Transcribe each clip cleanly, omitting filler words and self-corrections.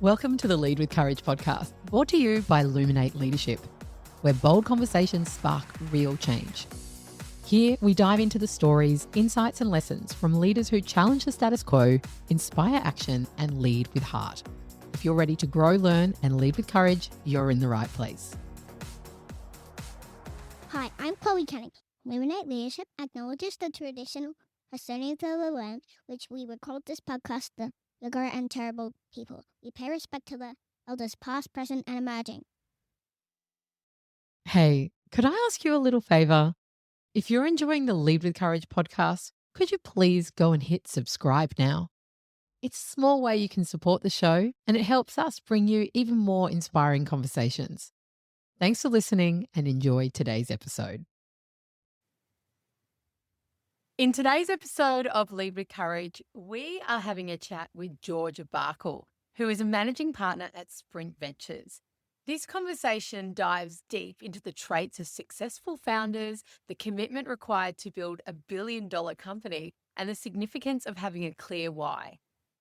Welcome to the Lead with Courage podcast, brought to you by Illuminate Leadership, where bold conversations spark real change. Here, we dive into the stories, insights, and lessons from leaders who challenge the status quo, inspire action, and lead with heart. If you're ready to grow, learn, and lead with courage, you're in the right place. Hi, I'm Chloe Kenning. Illuminate Leadership acknowledges the traditional custodians of the land, which we record this podcast the Ligure and Terrible people. We pay respect to the elders past, present, and emerging. Hey, could I ask you a little favor? If you're enjoying the Lead with Courage podcast, could you please go and hit subscribe now? It's a small way you can support the show, and it helps us bring you even more inspiring conversations. Thanks for listening and enjoy today's episode. In today's episode of Lead with Courage, we are having a chat with Georgia Barkell, who is a managing partner at Sprint Ventures. This conversation dives deep into the traits of successful founders, the commitment required to build a billion-dollar company, and the significance of having a clear why.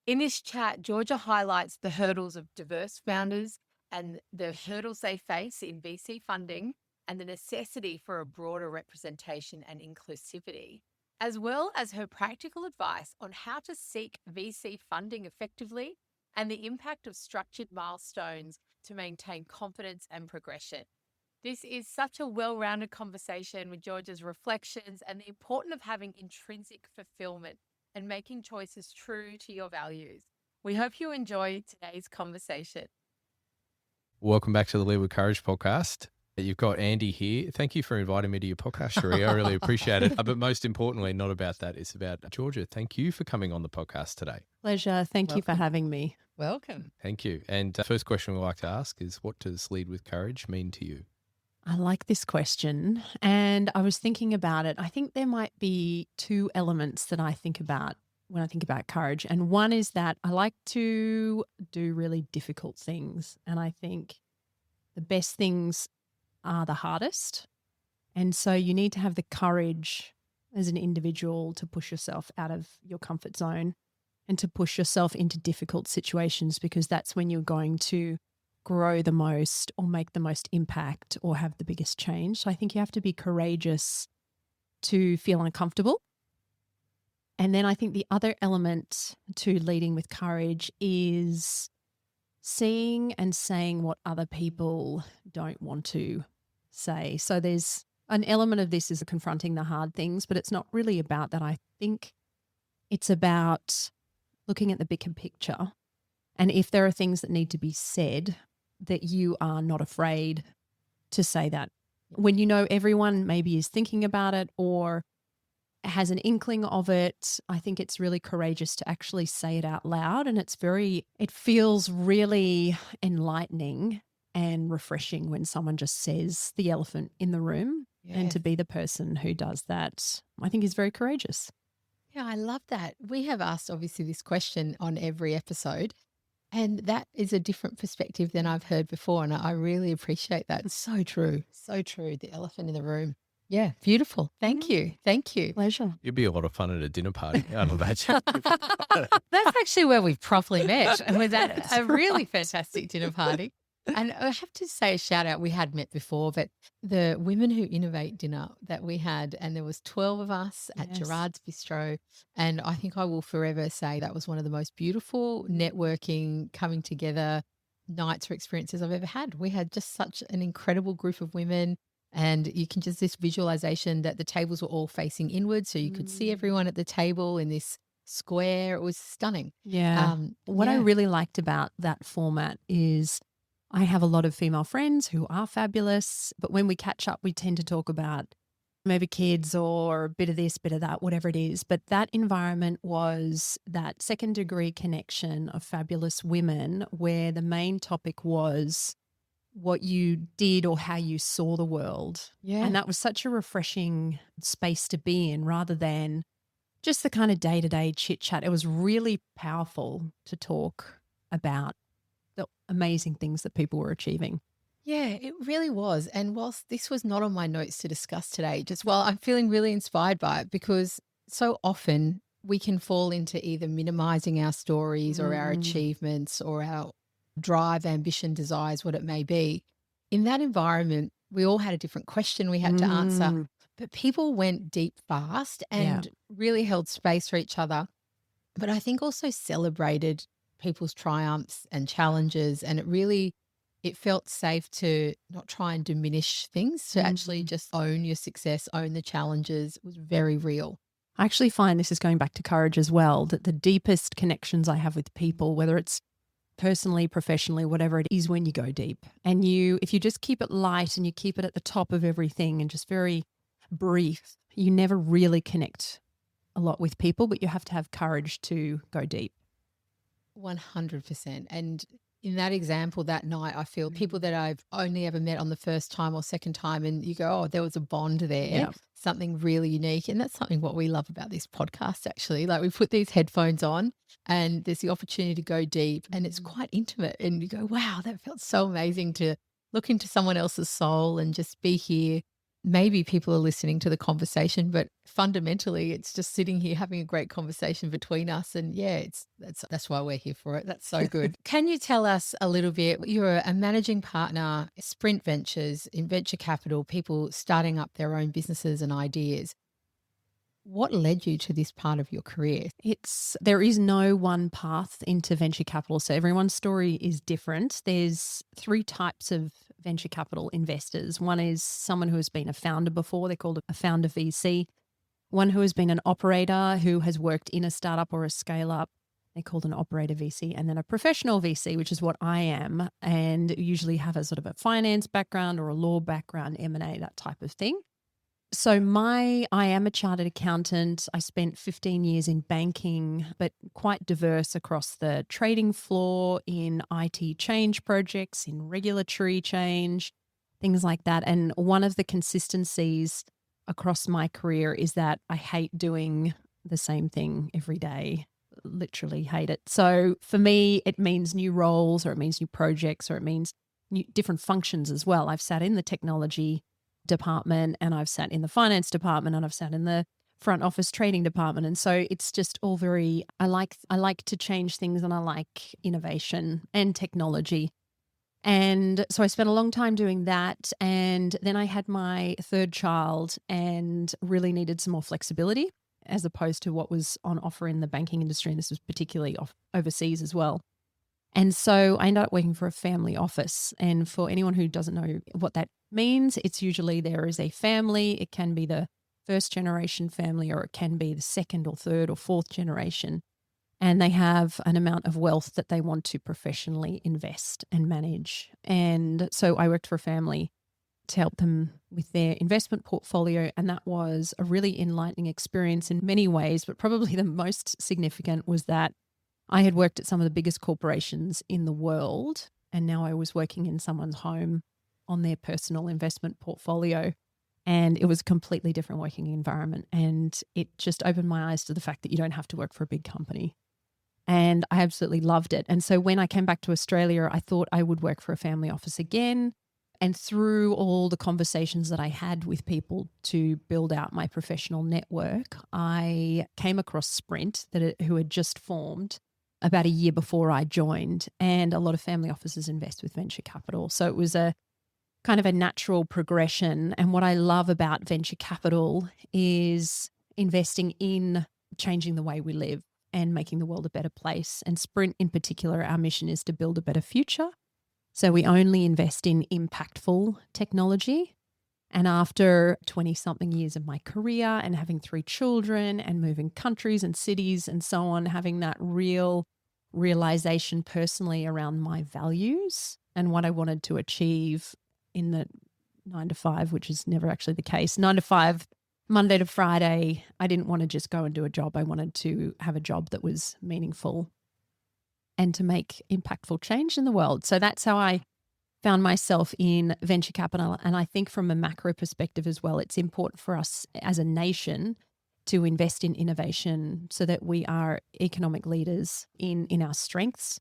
In this chat, Georgia highlights the hurdles of diverse founders and the hurdles they face in VC funding and the necessity for a broader representation and inclusivity, as well as her practical advice on how to seek VC funding effectively and the impact of structured milestones to maintain confidence and progression. This is such a well-rounded conversation with Georgia's reflections and the importance of having intrinsic fulfillment and making choices true to your values. We hope you enjoy today's conversation. Welcome back to the Lead with Courage podcast. You've got Andy here. Thank you for inviting me to your podcast, Cherie. I really appreciate it. But most importantly, not about that. It's about Georgia. Thank you for coming on the podcast today. Pleasure. Thank you for having me. Welcome. Thank you. And first question we like to ask is, what does Lead with Courage mean to you? I like this question. And I was thinking about it. I think there might be two elements that I think about when I think about courage. And one is that I like to do really difficult things. And I think the best things are the hardest. And so you need to have the courage as an individual to push yourself out of your comfort zone and to push yourself into difficult situations, because that's when you're going to grow the most or make the most impact or have the biggest change. So I think you have to be courageous to feel uncomfortable. And then I think the other element to leading with courage is seeing and saying what other people don't want to say. So there's an element of this is confronting the hard things, but it's not really about that. I think it's about looking at the bigger picture. And if there are things that need to be said, that you are not afraid to say that. When you know everyone maybe is thinking about it or has an inkling of it, I think it's really courageous to actually say it out loud. And it feels really enlightening and refreshing when someone just says the elephant in the room. Yeah. And to be the person who does that, I think is very courageous. Yeah, I love that. We have asked obviously this question on every episode, and that is a different perspective than I've heard before. And I really appreciate that. It's so true. So true. The elephant in the room. Yeah, beautiful. Thank you. Thank you. Pleasure. It'd be a lot of fun at a dinner party, I imagine. That's actually where we've properly met, and was at a really fantastic dinner party. And I have to say a shout out, we had met before, but the Women Who Innovate dinner that we had, and there was 12 of us at Gerard's Bistro. And I think I will forever say that was one of the most beautiful networking, coming together nights or experiences I've ever had. We had just such an incredible group of women, and you can just this visualization that the tables were all facing inwards, so you could see everyone at the table in this square. It was stunning. Yeah. What I really liked about that format is I have a lot of female friends who are fabulous, but when we catch up, we tend to talk about maybe kids or a bit of this, bit of that, whatever it is. But that environment was that second degree connection of fabulous women where the main topic was what you did or how you saw the world. Yeah. And that was such a refreshing space to be in rather than just the kind of day-to-day chit-chat. It was really powerful to talk about the amazing things that people were achieving. Yeah, it really was. And whilst this was not on my notes to discuss today, I'm feeling really inspired by it, because so often we can fall into either minimizing our stories or our achievements or our drive, ambition, desires, what it may be. In that environment, we all had a different question we had to answer, but people went deep fast and really held space for each other. But I think also celebrated people's triumphs and challenges. And it felt safe to not try and diminish things, to actually just own your success, own the challenges. It was very real. I actually find this is going back to courage as well, that the deepest connections I have with people, whether it's personally, professionally, whatever it is, when you go deep. And if you just keep it light and you keep it at the top of everything and just very brief, you never really connect a lot with people, but you have to have courage to go deep. 100%. And in that example that night, I feel people that I've only ever met on the first time or second time, and you go, oh, there was a bond there, something really unique. And that's something what we love about this podcast, actually. Like, we put these headphones on and there's the opportunity to go deep, and it's quite intimate. And you go, wow, that felt so amazing to look into someone else's soul and just be here. Maybe people are listening to the conversation, but fundamentally it's just sitting here having a great conversation between us. And that's why we're here for it. That's so good. Can you tell us a little bit? You're a managing partner, Sprint Ventures, in venture capital, people starting up their own businesses and ideas. What led you to this part of your career? There is no one path into venture capital. So everyone's story is different. There's 3 types of venture capital investors. One is someone who has been a founder before. They're called a founder VC. One who has been an operator who has worked in a startup or a scale up. They're called an operator VC. And then a professional VC, which is what I am, and usually have a sort of a finance background or a law background, M&A, that type of thing. So I am a chartered accountant. I spent 15 years in banking, but quite diverse across the trading floor, in IT change projects, in regulatory change, things like that. And one of the consistencies across my career is that I hate doing the same thing every day. Literally hate it. So for me, it means new roles, or it means new projects, or it means different functions as well. I've sat in the technology department, and I've sat in the finance department, and I've sat in the front office trading department. And so it's just all very, I like to change things, and I like innovation and technology. And so I spent a long time doing that. And then I had my 3rd child and really needed some more flexibility as opposed to what was on offer in the banking industry. And this was particularly overseas as well. And so I ended up working for a family office. And for anyone who doesn't know what that means, it's usually there is a family. It can be the 1st generation family, or it can be the 2nd or 3rd or 4th generation. And they have an amount of wealth that they want to professionally invest and manage. And so I worked for a family to help them with their investment portfolio. And that was a really enlightening experience in many ways, but probably the most significant was that I had worked at some of the biggest corporations in the world, and now I was working in someone's home on their personal investment portfolio. And it was a completely different working environment. And it just opened my eyes to the fact that you don't have to work for a big company. And I absolutely loved it. And so when I came back to Australia, I thought I would work for a family office again. And through all the conversations that I had with people to build out my professional network, I came across Sprint, who had just formed about a year before I joined. And a lot of family offices invest with venture capital. So it was a kind of a natural progression. And what I love about venture capital is investing in changing the way we live and making the world a better place. And Sprint in particular, our mission is to build a better future. So we only invest in impactful technology. And after 20-something years of my career and having 3 children and moving countries and cities and so on, having that realization personally around my values and what I wanted to achieve in the 9 to 5, which is never actually the case. 9 to 5, Monday to Friday, I didn't want to just go and do a job. I wanted to have a job that was meaningful and to make impactful change in the world. So that's how I found myself in venture capital. And I think from a macro perspective as well, it's important for us as a nation to invest in innovation so that we are economic leaders in our strengths.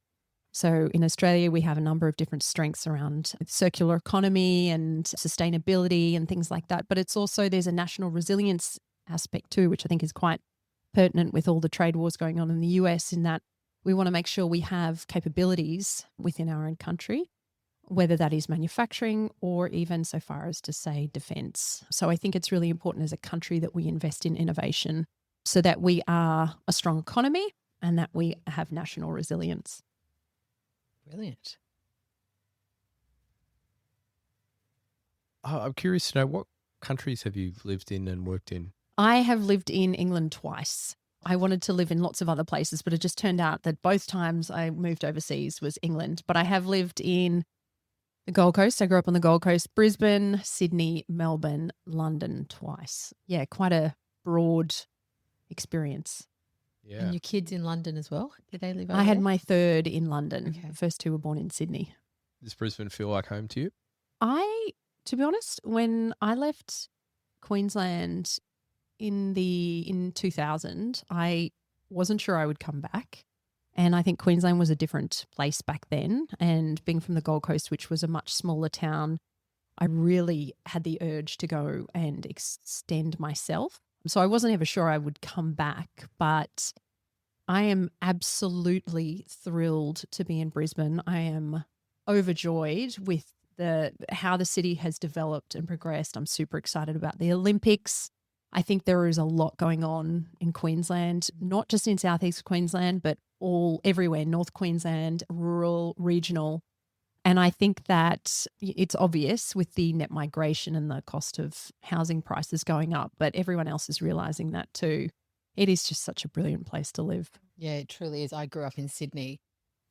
So in Australia, we have a number of different strengths around circular economy and sustainability and things like that. But it's also, there's a national resilience aspect too, which I think is quite pertinent with all the trade wars going on in the US, in that We want to make sure we have capabilities within our own country, whether that is manufacturing or even so far as to say defence. So I think it's really important as a country that we invest in innovation so that we are a strong economy and that we have national resilience. Brilliant. I'm curious to know, what countries have you lived in and worked in? I have lived in England twice. I wanted to live in lots of other places, but it just turned out that both times I moved overseas was England. But I have lived in the Gold Coast. I grew up on the Gold Coast, Brisbane, Sydney, Melbourne, London twice. Yeah, quite a broad experience. Yeah. And your kids in London as well? Did they live over I had there? my third in London. Okay. The first two were born in Sydney. Does Brisbane feel like home to you? To be honest, when I left Queensland in 2000, I wasn't sure I would come back. And I think Queensland was a different place back then. And being from the Gold Coast, which was a much smaller town, I really had the urge to go and extend myself. So I wasn't ever sure I would come back, but I am absolutely thrilled to be in Brisbane. I am overjoyed with how the city has developed and progressed. I'm super excited about the Olympics. I think there is a lot going on in Queensland, not just in Southeast Queensland, but everywhere, North Queensland, rural, regional. And I think that it's obvious with the net migration and the cost of housing prices going up, but everyone else is realising that too. It is just such a brilliant place to live. Yeah, it truly is. I grew up in Sydney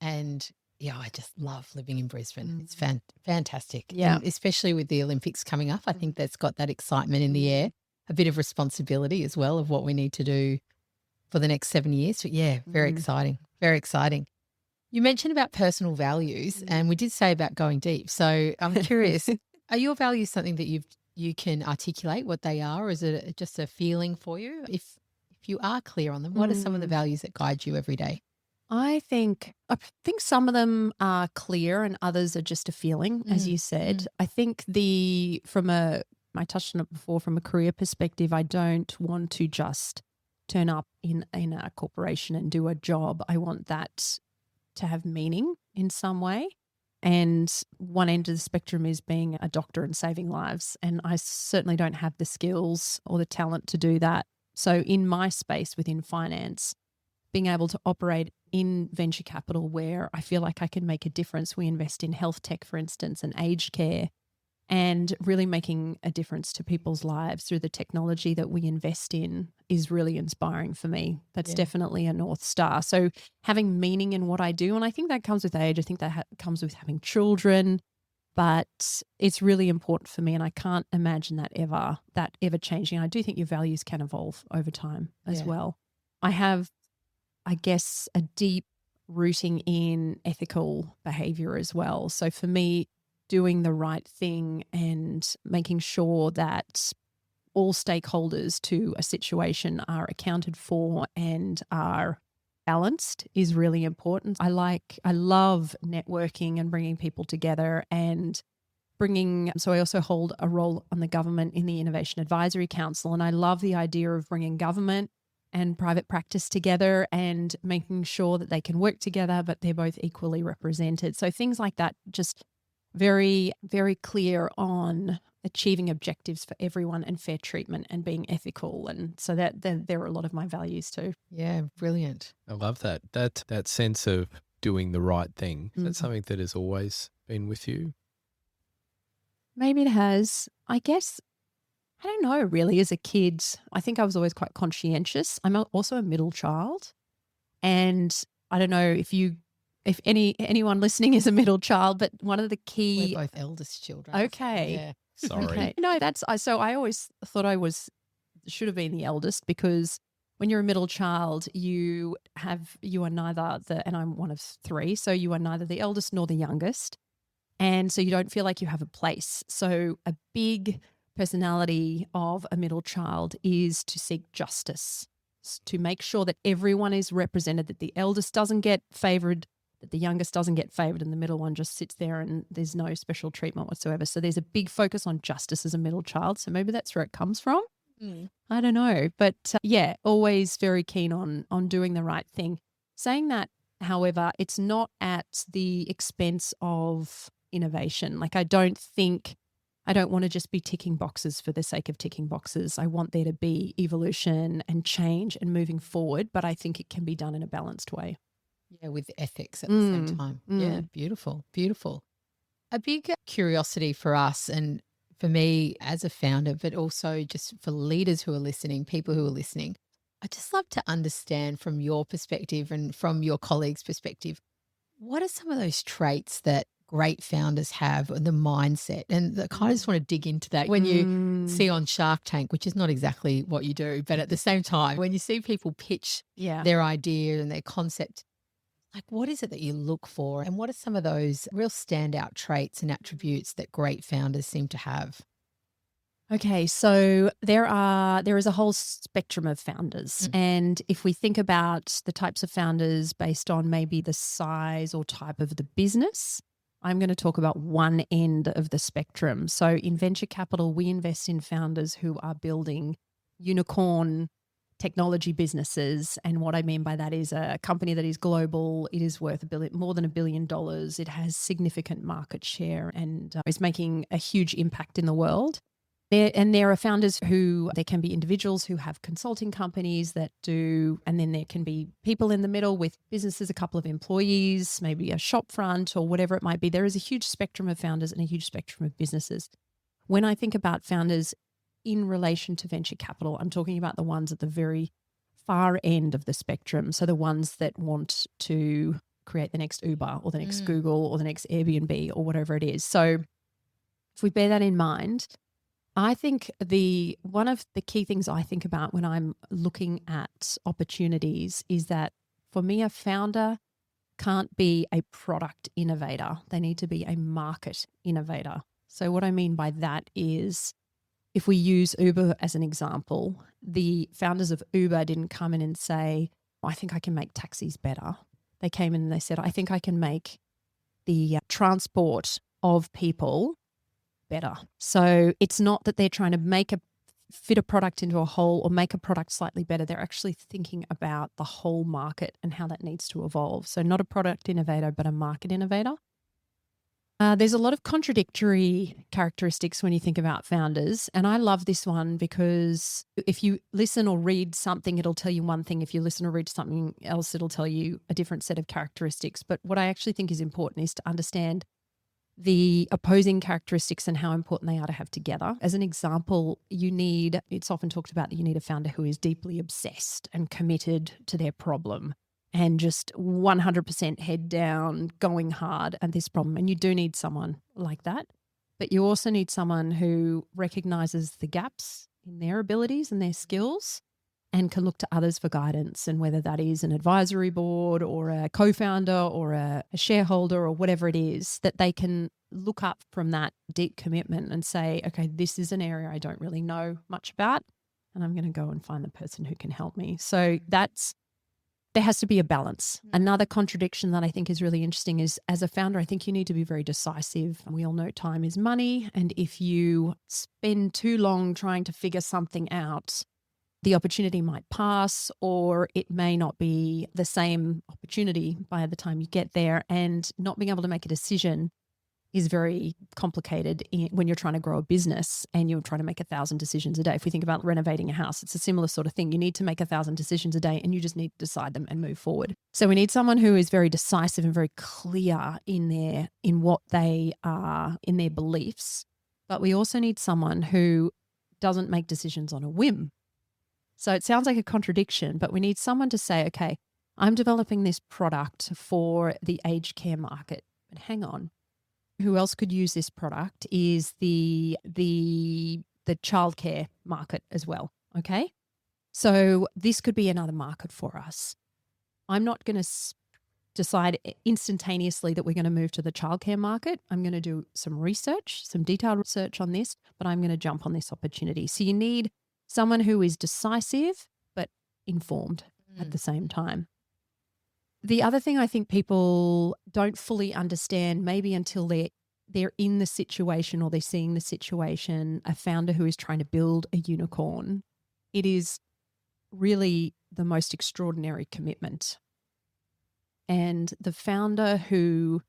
and yeah, I just love living in Brisbane. It's fantastic. Yeah. And especially with the Olympics coming up, I think that's got that excitement in the air, a bit of responsibility as well of what we need to do for the next 7 years. But yeah, very exciting. Very exciting. You mentioned about personal values and we did say about going deep. So I'm curious, are your values something that you can articulate what they are, or is it just a feeling for you? If you are clear on them, what are some of the values that guide you every day? I think some of them are clear and others are just a feeling, as you said. I think I touched on it before, from a career perspective, I don't want to just turn up in a corporation and do a job. I want that to have meaning in some way. And one end of the spectrum is being a doctor and saving lives. And I certainly don't have the skills or the talent to do that. So in my space within finance, being able to operate in venture capital where I feel like I can make a difference. We invest in health tech, for instance, and aged care, and really making a difference to people's lives through the technology that we invest in is really inspiring for me. That's definitely a North Star. So having meaning in what I do, and I think that comes with age. I think that comes with having children, but it's really important for me, and I can't imagine that ever changing. I do think your values can evolve over time as well. I have, I guess, a deep rooting in ethical behavior as well. So for me, doing the right thing and making sure that all stakeholders to a situation are accounted for and are balanced is really important. I love networking and bringing people together and so I also hold a role on the government in the Innovation Advisory Council, and I love the idea of bringing government and private practice together and making sure that they can work together, but they're both equally represented. So things like that, just very, very clear on achieving objectives for everyone and fair treatment and being ethical. And so that there are a lot of my values too. Yeah, brilliant. I love that. That sense of doing the right thing. That's something that has always been with you. Maybe it has. I guess, I don't know really. As a kid, I think I was always quite conscientious. I'm also a middle child. And I don't know if anyone listening is a middle child, but one of the key... We're both eldest children. Okay. Yeah. Sorry. Okay. No, so I always thought I should have been the eldest, because when you're a middle child, you are neither and I'm one of three, so you are neither the eldest nor the youngest. And so you don't feel like you have a place. So a big personality of a middle child is to seek justice, to make sure that everyone is represented, that the eldest doesn't get favoured, that the youngest doesn't get favoured, and the middle one just sits there and there's no special treatment whatsoever. So there's a big focus on justice as a middle child. So maybe that's where it comes from. I don't know. But always very keen on doing the right thing. Saying that, However, it's not at the expense of innovation. Like I don't want to just be ticking boxes for the sake of ticking boxes. I want there to be evolution and change and moving forward, but I think it can be done in a balanced way. Yeah, with ethics at the same time. Yeah, Mm. beautiful, beautiful. A big curiosity for us and for me as a founder, but also just for leaders who are listening, people who are listening, I'd just love to understand from your perspective and from your colleagues' perspective, what are some of those traits that great founders have and the mindset? And I kind of just want to dig into that. When you see on Shark Tank, which is not exactly what you do, but at the same time, when you see people pitch their idea and their concept, like what is it that you look for? And what are some of those real standout traits and attributes that great founders seem to have? Okay, so there is a whole spectrum of founders. And if we think about the types of founders based on maybe the size or type of the business, I'm going to talk about one end of the spectrum. So in venture capital, we invest in founders who are building unicorn technology businesses. And what I mean by that is a company that is global. It is worth more than $1 billion. It has significant market share and is making a huge impact in the world. There are founders there can be individuals who have consulting companies that do, and then there can be people in the middle with businesses, a couple of employees, maybe a shop front or whatever it might be. There is a huge spectrum of founders and a huge spectrum of businesses. When I think about founders in relation to venture capital, I'm talking about the ones at the very far end of the spectrum. So the ones that want to create the next Uber or the next Google or the next Airbnb or whatever it is. So if we bear that in mind, I think one of the key things I think about when I'm looking at opportunities is that for me, a founder can't be a product innovator. They need to be a market innovator. So what I mean by that is if we use Uber as an example, the founders of Uber didn't come in and say, I think I can make taxis better. They came in and they said, I think I can make the transport of people better. So it's not that they're trying to fit a product into a hole or make a product slightly better. They're actually thinking about the whole market and how that needs to evolve. So not a product innovator, but a market innovator. There's a lot of contradictory characteristics when you think about founders. And I love this one because if you listen or read something, it'll tell you one thing. If you listen or read something else, it'll tell you a different set of characteristics. But what I actually think is important is to understand the opposing characteristics and how important they are to have together. As an example, it's often talked about that you need a founder who is deeply obsessed and committed to their problem and just 100% head down, going hard at this problem. And you do need someone like that. But you also need someone who recognizes the gaps in their abilities and their skills and can look to others for guidance. And whether that is an advisory board or a co-founder or a shareholder or whatever it is, that they can look up from that deep commitment and say, okay, this is an area I don't really know much about, and I'm going to go and find the person who can help me. So there has to be a balance. Another contradiction that I think is really interesting is, as a founder, I think you need to be very decisive. We all know time is money. And if you spend too long trying to figure something out, the opportunity might pass, or it may not be the same opportunity by the time you get there. And not being able to make a decision is very complicated when you're trying to grow a business and you're trying to make 1,000 decisions a day. If we think about renovating a house, it's a similar sort of thing. You need to make 1,000 decisions a day and you just need to decide them and move forward. So we need someone who is very decisive and very clear in what they are, in their beliefs. But we also need someone who doesn't make decisions on a whim. So it sounds like a contradiction, but we need someone to say, okay, I'm developing this product for the aged care market. But hang on, who else could use this product is the childcare market as well, okay? So this could be another market for us. I'm not going to decide instantaneously that we're going to move to the childcare market. I'm going to do some research, some detailed research on this, but I'm going to jump on this opportunity. So you need someone who is decisive but informed at the same time. The other thing I think people don't fully understand, maybe until they're in the situation or they're seeing the situation, a founder who is trying to build a unicorn, it is really the most extraordinary commitment. and the founder who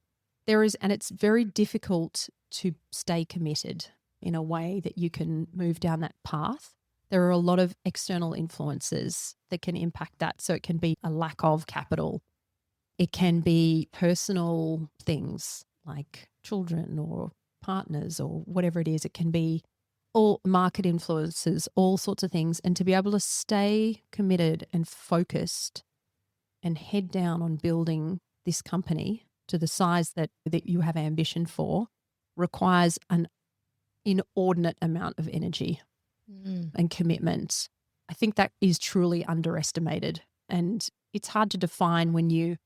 there is, and it's very difficult to stay committed in a way that you can move down that path. There are a lot of external influences that can impact that. So it can be a lack of capital. It can be personal things like children or partners or whatever it is. It can be all market influences, all sorts of things. And to be able to stay committed and focused and head down on building this company to the size that you have ambition for requires an inordinate amount of energy and commitment. I think that is truly underestimated. And it's hard to define when you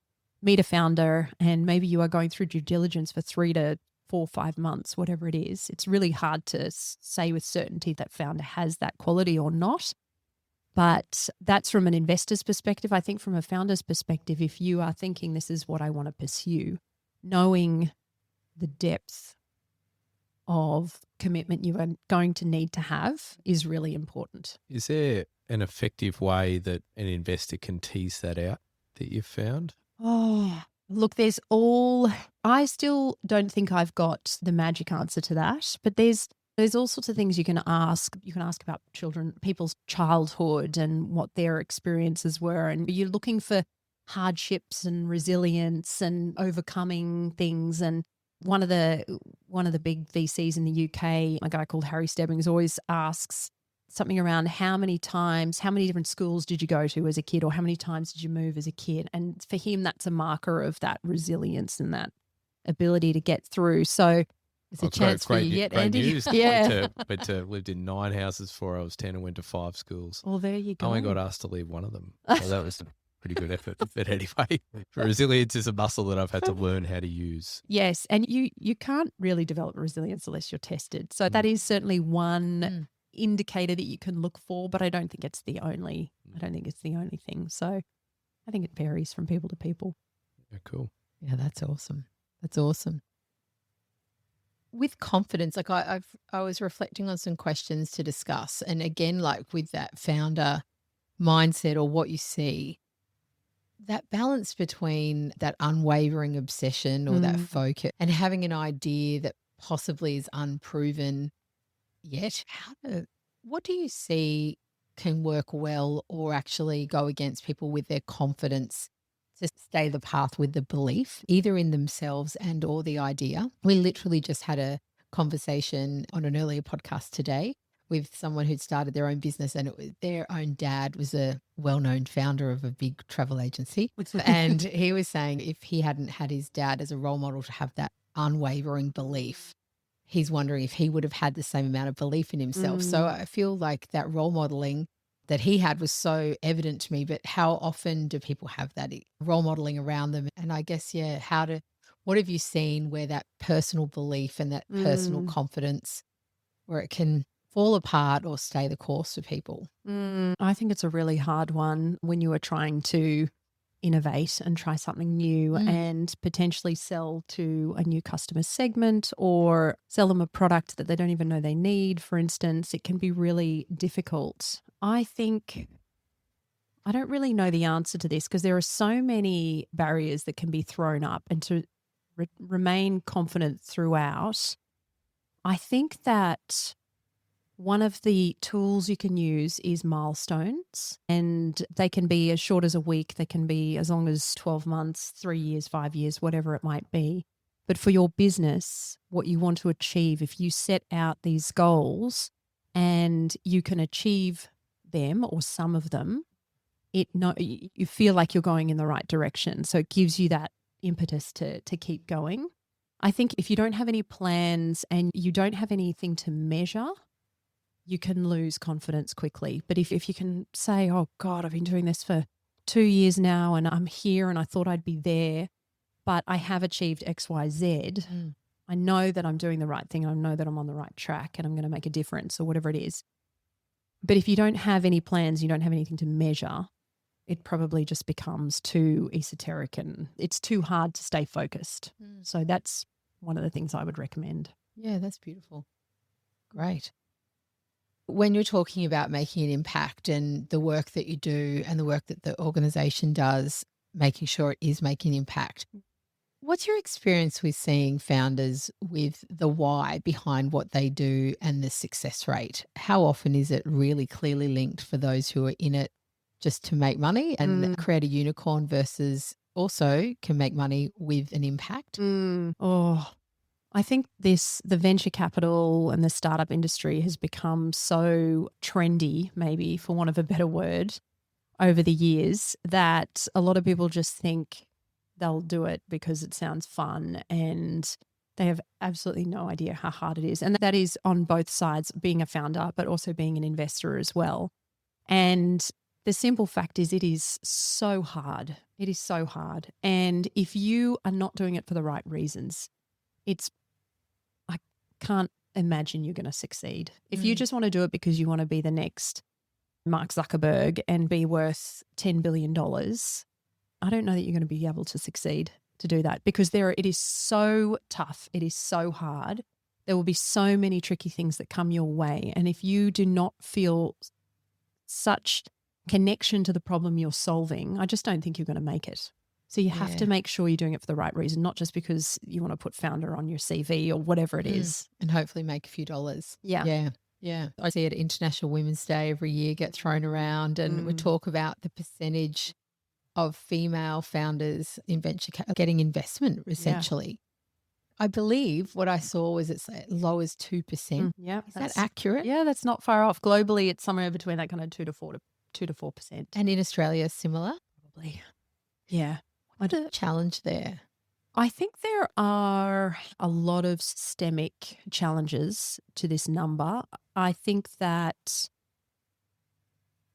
meet a founder and maybe you are going through due diligence for 3 to 4, 5 months, whatever it is. It's really hard to say with certainty that founder has that quality or not. But that's from an investor's perspective. I think from a founder's perspective, if you are thinking this is what I want to pursue, knowing the depth of commitment you are going to need to have is really important. Is there an effective way that an investor can tease that out that you've found? Oh, look, I still don't think I've got the magic answer to that, but there's all sorts of things you can ask. You can ask about people's childhood and what their experiences were. And you're looking for hardships and resilience and overcoming things. And one of the big VCs in the UK, a guy called Harry Stebbings, always asks something around how many different schools did you go to as a kid, or how many times did you move as a kid? And for him, that's a marker of that resilience and that ability to get through. So it's a chance for you yet, Andy. News. Yeah. Lived in 9 houses before I was 10 and went to 5 schools. Well, there you go. I only got asked to leave one of them. So that was a pretty good effort. But anyway, resilience is a muscle that I've had to learn how to use. Yes. And you can't really develop resilience unless you're tested. So that is certainly one indicator that you can look for, but I don't think it's the only thing. So I think it varies from people to people. Yeah, cool. Yeah, that's awesome. That's awesome. With confidence, like I was reflecting on some questions to discuss. And again, like with that founder mindset or what you see, that balance between that unwavering obsession or that focus and having an idea that possibly is unproven yet, what do you see can work well or actually go against people with their confidence to stay the path with the belief, either in themselves and or the idea? We literally just had a conversation on an earlier podcast today with someone who'd started their own business, and their own dad was a well-known founder of a big travel agency. And he was saying if he hadn't had his dad as a role model to have that unwavering belief, he's wondering if he would have had the same amount of belief in himself. So I feel like that role modeling that he had was so evident to me, but how often do people have that role modeling around them? And I guess, what have you seen where that personal belief and that personal confidence, where it can fall apart or stay the course for people? I think it's a really hard one when you are trying to innovate and try something new and potentially sell to a new customer segment or sell them a product that they don't even know they need, for instance. It can be really difficult. I think I don't really know the answer to this because there are so many barriers that can be thrown up, and to remain confident throughout, I think that one of the tools you can use is milestones, and they can be as short as a week. They can be as long as 12 months, 3 years, 5 years, whatever it might be. But for your business, what you want to achieve, if you set out these goals and you can achieve them or some of them, you feel like you're going in the right direction. So it gives you that impetus to keep going. I think if you don't have any plans and you don't have anything to measure, you can lose confidence quickly. But if you can say, oh God, I've been doing this for 2 years now and I'm here and I thought I'd be there, but I have achieved X, Y, Z. I know that I'm doing the right thing. I know that I'm on the right track and I'm going to make a difference or whatever it is. But if you don't have any plans, you don't have anything to measure, it probably just becomes too esoteric and it's too hard to stay focused. So that's one of the things I would recommend. Yeah, that's beautiful. Great. When you're talking about making an impact and the work that you do and the work that the organisation does, making sure it is making impact. What's your experience with seeing founders with the why behind what they do and the success rate? How often is it really clearly linked for those who are in it just to make money and create a unicorn versus also can make money with an impact? Oh, I think the venture capital and the startup industry has become so trendy, maybe for want of a better word, over the years that a lot of people just think they'll do it because it sounds fun, and they have absolutely no idea how hard it is. And that is on both sides, being a founder, but also being an investor as well. And the simple fact is it is so hard. It is so hard. And if you are not doing it for the right reasons, I can't imagine you're going to succeed. If you just want to do it because you want to be the next Mark Zuckerberg and be worth $10 billion, I don't know that you're going to be able to succeed to do that, because it is so tough. It is so hard. There will be so many tricky things that come your way. And if you do not feel such connection to the problem you're solving, I just don't think you're going to make it. So you have to make sure you're doing it for the right reason, not just because you want to put founder on your CV or whatever it is. And hopefully make a few dollars. Yeah. Yeah. I see it at International Women's Day every year get thrown around, and we talk about the percentage of female founders in venture getting investment, essentially. I believe what I saw was it's as low as 2%. Yeah. Is that accurate? Yeah, that's not far off. Globally, it's somewhere between that kind of 2 to 4%. And in Australia, similar? Probably. Yeah. What's the challenge there? I think there are a lot of systemic challenges to this number. I think that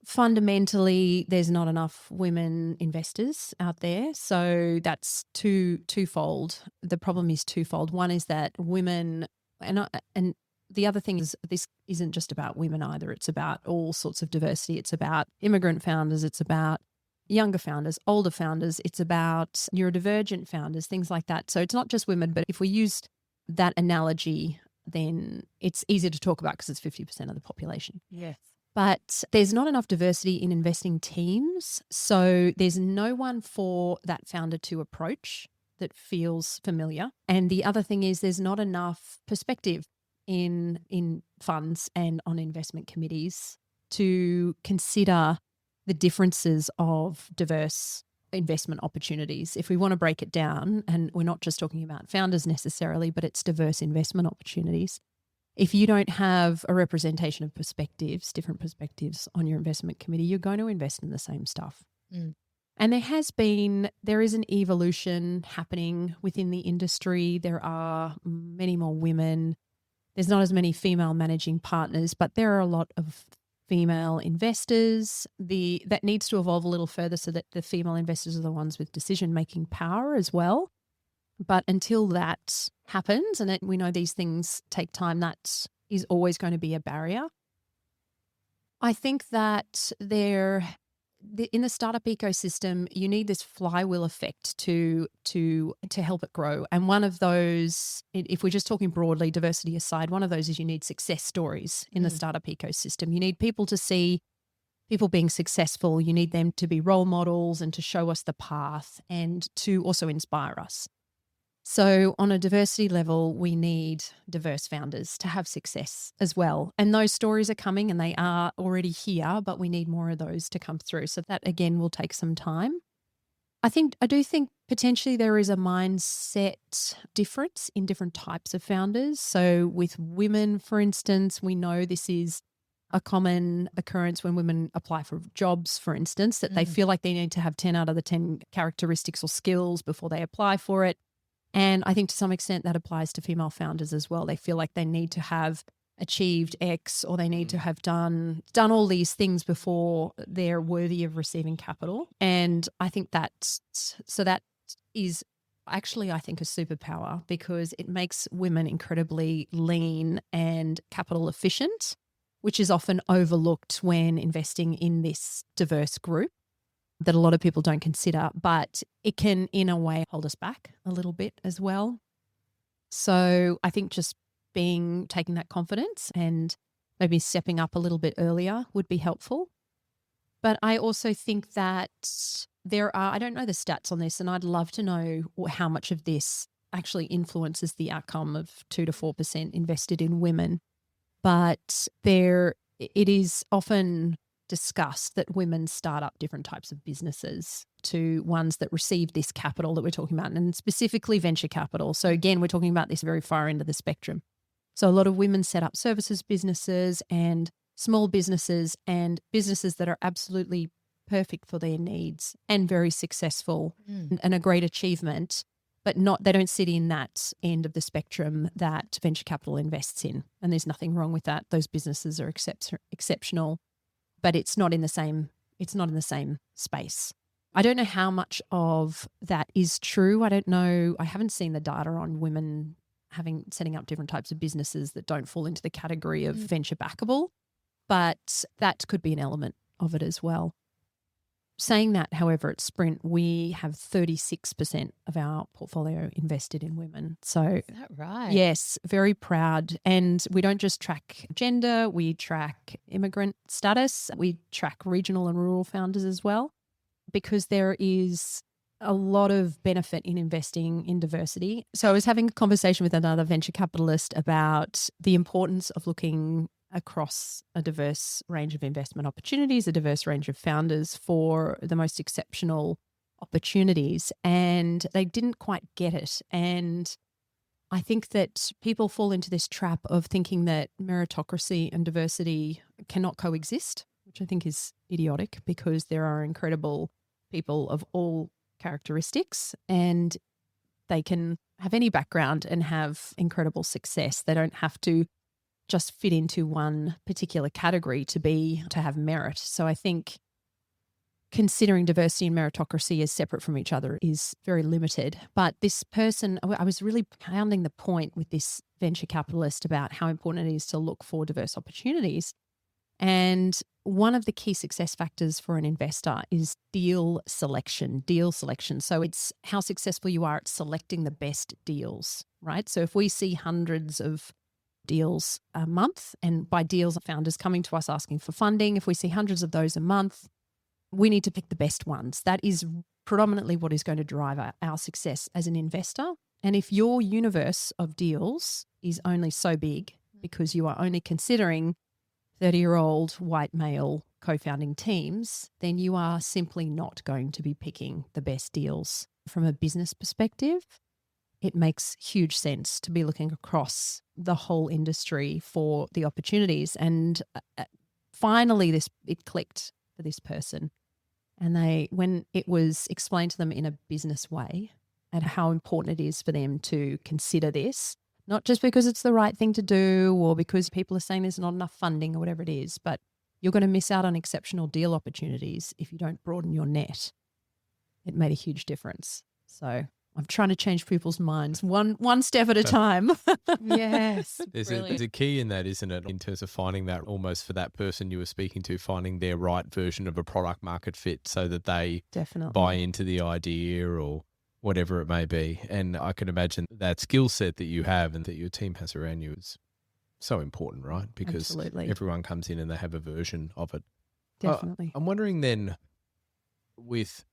fundamentally there's not enough women investors out there. So that's twofold. The problem is twofold. One is that women, and the other thing is this isn't just about women either. It's about all sorts of diversity. It's about immigrant founders. It's about younger founders, older founders. It's about neurodivergent founders, things like that. So it's not just women, but if we use that analogy, then it's easier to talk about because it's 50% of the population. Yes. But there's not enough diversity in investing teams. So there's no one for that founder to approach that feels familiar. And the other thing is there's not enough perspective in funds and on investment committees to consider the differences of diverse investment opportunities. If we want to break it down, and we're not just talking about founders necessarily, but it's diverse investment opportunities. If you don't have a representation of perspectives, different perspectives on your investment committee, you're going to invest in the same stuff. And there is an evolution happening within the industry. There are many more women. There's not as many female managing partners, but there are a lot of female investors. That needs to evolve a little further so that the female investors are the ones with decision-making power as well. But until that happens, and we know these things take time, that is always going to be a barrier. I think that in the startup ecosystem, you need this flywheel effect to help it grow. And one of those, if we're just talking broadly, diversity aside, one of those is you need success stories in the startup ecosystem. You need people to see people being successful. You need them to be role models and to show us the path and to also inspire us. So on a diversity level, we need diverse founders to have success as well. And those stories are coming and they are already here, but we need more of those to come through. So that, again, will take some time. I do think potentially there is a mindset difference in different types of founders. So with women, for instance, we know this is a common occurrence when women apply for jobs, for instance, that they feel like they need to have 10 out of the 10 characteristics or skills before they apply for it. And I think to some extent that applies to female founders as well. They feel like they need to have achieved X, or they need to have done all these things before they're worthy of receiving capital. And I think that is actually, I think, a superpower, because it makes women incredibly lean and capital efficient, which is often overlooked when investing in this diverse group that a lot of people don't consider, but it can, in a way, hold us back a little bit as well. So I think just taking that confidence and maybe stepping up a little bit earlier would be helpful. But I also think that I don't know the stats on this, and I'd love to know how much of this actually influences the outcome of 2 to 4% invested in women. But it is often discussed that women start up different types of businesses to ones that receive this capital that we're talking about, and specifically venture capital. So again, we're talking about this very far end of the spectrum. So a lot of women set up services businesses and small businesses and businesses that are absolutely perfect for their needs and very successful and a great achievement, but they don't sit in that end of the spectrum that venture capital invests in. And there's nothing wrong with that. Those businesses are exceptional, but it's not in the same space. I don't know how much of that is true. I don't know. I haven't seen the data on women setting up different types of businesses that don't fall into the category of venture backable, but that could be an element of it as well. Saying that, however, at Sprint, we have 36% of our portfolio invested in women. So, Is that right? yes, very proud. And we don't just track gender, we track immigrant status, we track regional and rural founders as well, because there is a lot of benefit in investing in diversity. So I was having a conversation with another venture capitalist about the importance of looking across a diverse range of investment opportunities, a diverse range of founders for the most exceptional opportunities. And they didn't quite get it. And I think that people fall into this trap of thinking that meritocracy and diversity cannot coexist, which I think is idiotic, because there are incredible people of all characteristics and they can have any background and have incredible success. They don't have to just fit into one particular category to have merit. So I think considering diversity and meritocracy as separate from each other is very limited. But this person, I was really pounding the point with this venture capitalist about how important it is to look for diverse opportunities. And one of the key success factors for an investor is deal selection. So it's how successful you are at selecting the best deals, right? So if we see hundreds of deals a month, and by deals, founders coming to us asking for funding, if we see hundreds of those a month, we need to pick the best ones. That is predominantly what is going to drive our success as an investor. And if your universe of deals is only so big because you are only considering 30-year-old white male co-founding teams, then you are simply not going to be picking the best deals. From a business perspective, it makes huge sense to be looking across the whole industry for the opportunities. And finally, it clicked for this person. And when it was explained to them in a business way and how important it is for them to consider this, not just because it's the right thing to do or because people are saying there's not enough funding or whatever it is, but you're going to miss out on exceptional deal opportunities if you don't broaden your net. It made a huge difference. So I'm trying to change people's minds one step at a time. Yes. There's a key in that, isn't it, in terms of finding that almost for that person you were speaking to, finding their right version of a product market fit so that they Definitely buy into the idea or whatever it may be. And I can imagine that skill set that you have and that your team has around you is so important, right? Because Absolutely. everyone comes in and they have a version of it. Definitely. I'm wondering then with...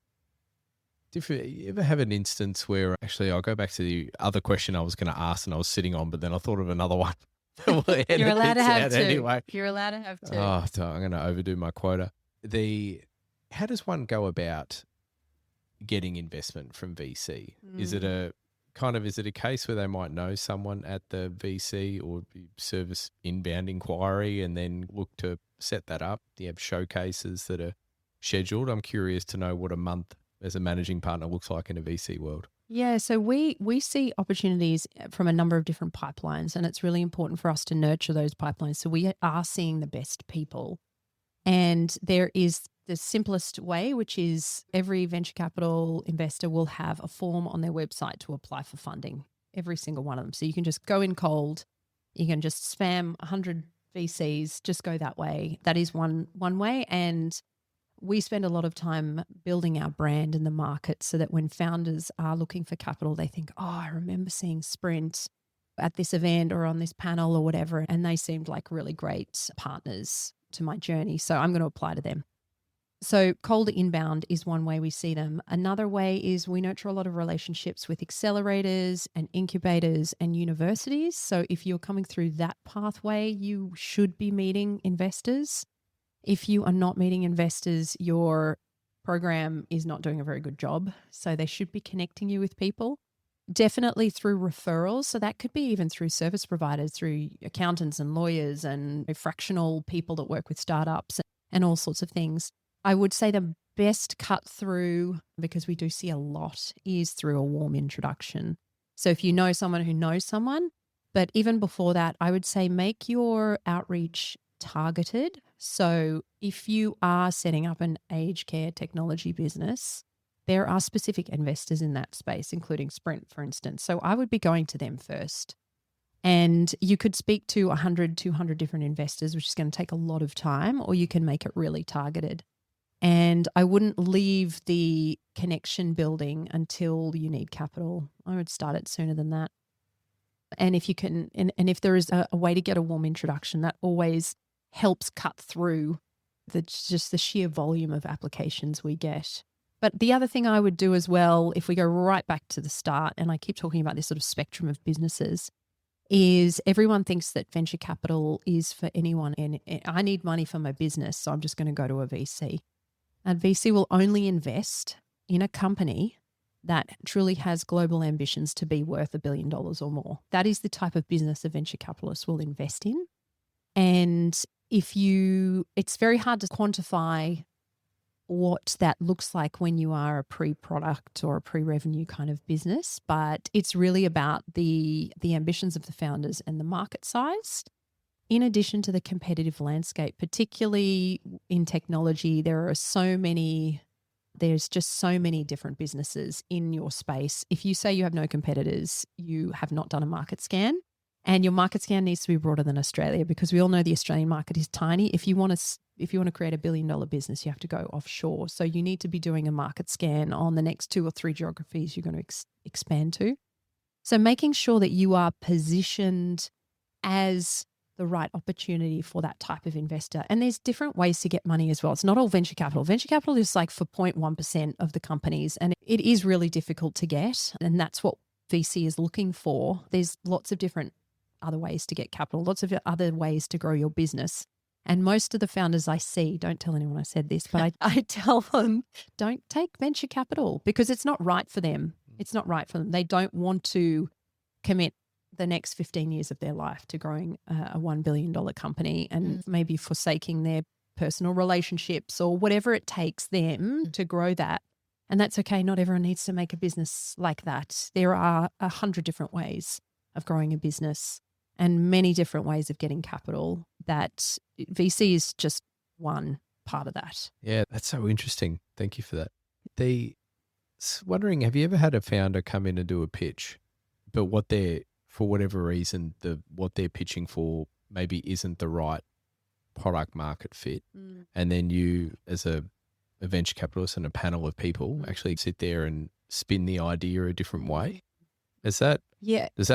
you ever have an instance where, actually, I'll go back to the other question I was going to ask and I was sitting on, but then I thought of another one. You're allowed to have two. Anyway. You're allowed to have two. Oh, so I'm going to overdo my quota. How does one go about getting investment from VC? Is it a case where they might know someone at the VC or service inbound inquiry and then look to set that up? Do you have showcases that are scheduled? I'm curious to know what a month as a managing partner looks like in a VC world. Yeah, so we see opportunities from a number of different pipelines, and it's really important for us to nurture those pipelines. So we are seeing the best people. And there is the simplest way, which is every venture capital investor will have a form on their website to apply for funding, every single one of them. So you can just go in cold, you can just spam 100 VCs, just go that way. That is one way. And we spend a lot of time building our brand in the market so that when founders are looking for capital, they think, oh, I remember seeing Sprint at this event or on this panel or whatever, and they seemed like really great partners to my journey. So I'm going to apply to them. So cold inbound is one way we see them. Another way is we nurture a lot of relationships with accelerators and incubators and universities. So if you're coming through that pathway, you should be meeting investors. If you are not meeting investors, your program is not doing a very good job. So they should be connecting you with people. Definitely through referrals. So that could be even through service providers, through accountants and lawyers and fractional people that work with startups and all sorts of things. I would say the best cut through, because we do see a lot, is through a warm introduction. So if you know someone who knows someone, but even before that, I would say make your outreach targeted. So if you are setting up an aged care technology business, there are specific investors in that space, including Sprint, for instance. So I would be going to them first. And you could speak to 100, 200 different investors, which is going to take a lot of time, or you can make it really targeted. And I wouldn't leave the connection building until you need capital. I would start it sooner than that. And if you can, and if there is a way to get a warm introduction, that always helps cut through just the sheer volume of applications we get. But the other thing I would do as well, if we go right back to the start, and I keep talking about this sort of spectrum of businesses, is everyone thinks that venture capital is for anyone. And I need money for my business, so I'm just going to go to a VC. And VC will only invest in a company that truly has global ambitions to be worth $1 billion or more. That is the type of business a venture capitalist will invest in. And it's very hard to quantify what that looks like when you are a pre-product or a pre-revenue kind of business, but it's really about the ambitions of the founders and the market size. In addition to the competitive landscape, particularly in technology, there's just so many different businesses in your space. If you say you have no competitors, you have not done a market scan. And your market scan needs to be broader than Australia, because we all know the Australian market is tiny. If you want to create $1 billion business, you have to go offshore. So you need to be doing a market scan on the next 2 or 3 geographies you're going to expand to. So making sure that you are positioned as the right opportunity for that type of investor. And there's different ways to get money as well. It's not all venture capital. Venture capital is like for 0.1% of the companies, and it is really difficult to get. And that's what VC is looking for. There's lots of different other ways to get capital, lots of other ways to grow your business. And most of the founders I see, don't tell anyone I said this, but I tell them, don't take venture capital, because it's not right for them. It's not right for them. They don't want to commit the next 15 years of their life to growing a $1 billion company and maybe forsaking their personal relationships or whatever it takes them to grow that. And that's okay. Not everyone needs to make a business like that. There are 100 different ways of growing a business and many different ways of getting capital. That VC is just one part of that. Yeah, that's so interesting. Thank you for that. Wondering, have you ever had a founder come in and do a pitch, but for whatever reason, what they're pitching for maybe isn't the right product market fit. And then you, as a venture capitalist and a panel of people, actually sit there and spin the idea a different way. Does that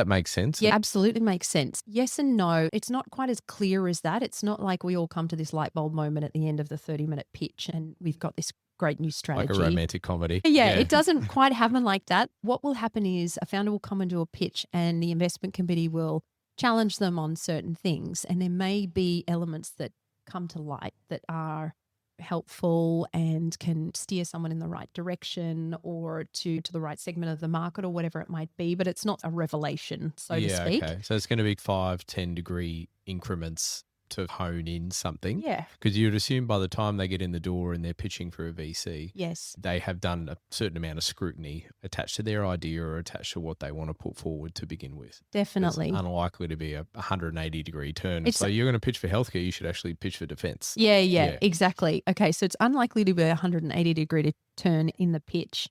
make sense? Yeah, absolutely makes sense. Yes and no. It's not quite as clear as that. It's not like we all come to this light bulb moment at the end of the 30-minute pitch and we've got this great new strategy. Like a romantic comedy. Yeah, it doesn't quite happen like that. What will happen is a founder will come and do a pitch and the investment committee will challenge them on certain things. And there may be elements that come to light that are helpful and can steer someone in the right direction or to the right segment of the market or whatever it might be, but it's not a revelation, so to speak. Okay. So it's going to be 5-10 degree increments to hone in something. Yeah. Because you'd assume by the time they get in the door and they're pitching for a VC, yes, they have done a certain amount of scrutiny attached to their idea or attached to what they want to put forward to begin with. Definitely. It's unlikely to be a 180 degree turn. So you're going to pitch for healthcare, you should actually pitch for defense. Yeah, exactly. Okay, so it's unlikely to be a 180 degree turn in the pitch.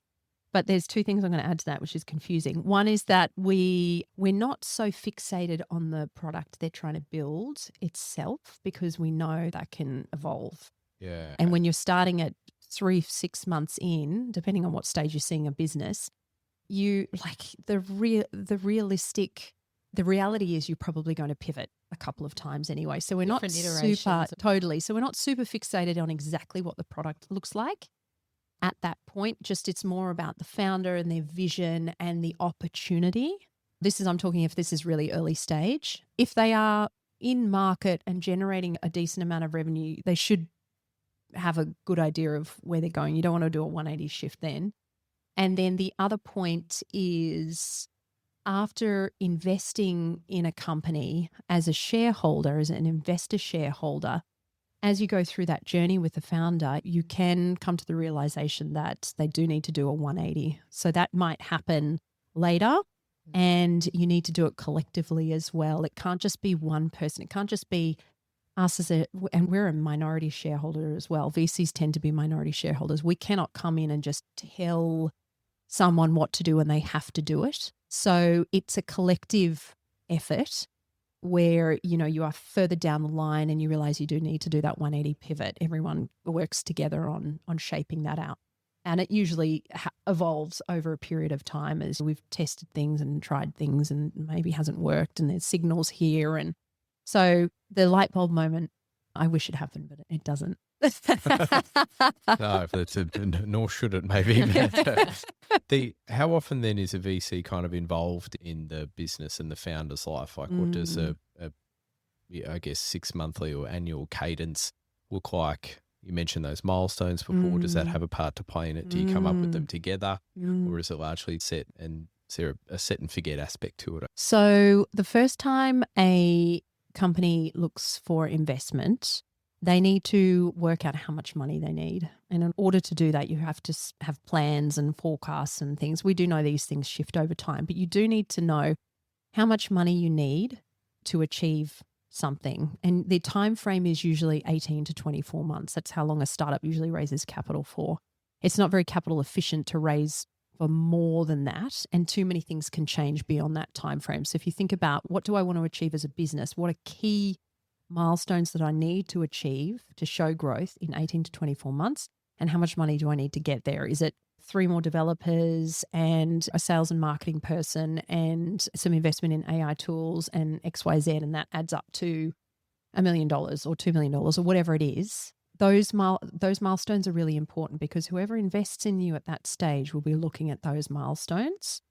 But there's 2 things I'm going to add to that, which is confusing. One is that we're not so fixated on the product they're trying to build itself, because we know that can evolve. Yeah. And when you're starting at 3-6 months in, depending on what stage you're seeing a business, you like the realistic the reality is you're probably going to pivot a couple of times anyway. So we're not Different super, iterations. totally. So we're not super fixated on exactly what the product looks like at that point. Just it's more about the founder and their vision and the opportunity. I'm talking if this is really early stage. If they are in market and generating a decent amount of revenue, they should have a good idea of where they're going. You don't want to do a 180 shift then. And then the other point is, after investing in a company as a shareholder, as an investor shareholder, as you go through that journey with the founder, you can come to the realization that they do need to do a 180. So that might happen later, and you need to do it collectively as well. It can't just be one person. It can't just be us and we're a minority shareholder as well. VCs tend to be minority shareholders. We cannot come in and just tell someone what to do and they have to do it. So it's a collective effort where, you are further down the line and you realize you do need to do that 180 pivot. Everyone works together on shaping that out. And it usually evolves over a period of time as we've tested things and tried things and maybe hasn't worked and there's signals here. And so the light bulb moment, I wish it happened, but it doesn't. No, nor should it maybe. But how often then is a VC kind of involved in the business and the founder's life? Like what does I guess 6 monthly or annual cadence look like? You mentioned those milestones before. Does that have a part to play in it? Do you come up with them together or is it largely set, and is there a set and forget aspect to it? So the first time a company looks for investment, they need to work out how much money they need. And in order to do that, you have to have plans and forecasts and things. We do know these things shift over time, but you do need to know how much money you need to achieve something. And the time frame is usually 18 to 24 months. That's how long a startup usually raises capital for. It's not very capital efficient to raise for more than that, and too many things can change beyond that time frame. So if you think about what do I want to achieve as a business, what are key milestones that I need to achieve to show growth in 18 to 24 months, and how much money do I need to get there? Is it 3 more developers and a sales and marketing person and some investment in AI tools and XYZ, and that adds up to $1 million or $2 million or whatever it is? Those milestones are really important because whoever invests in you at that stage will be looking at those milestones.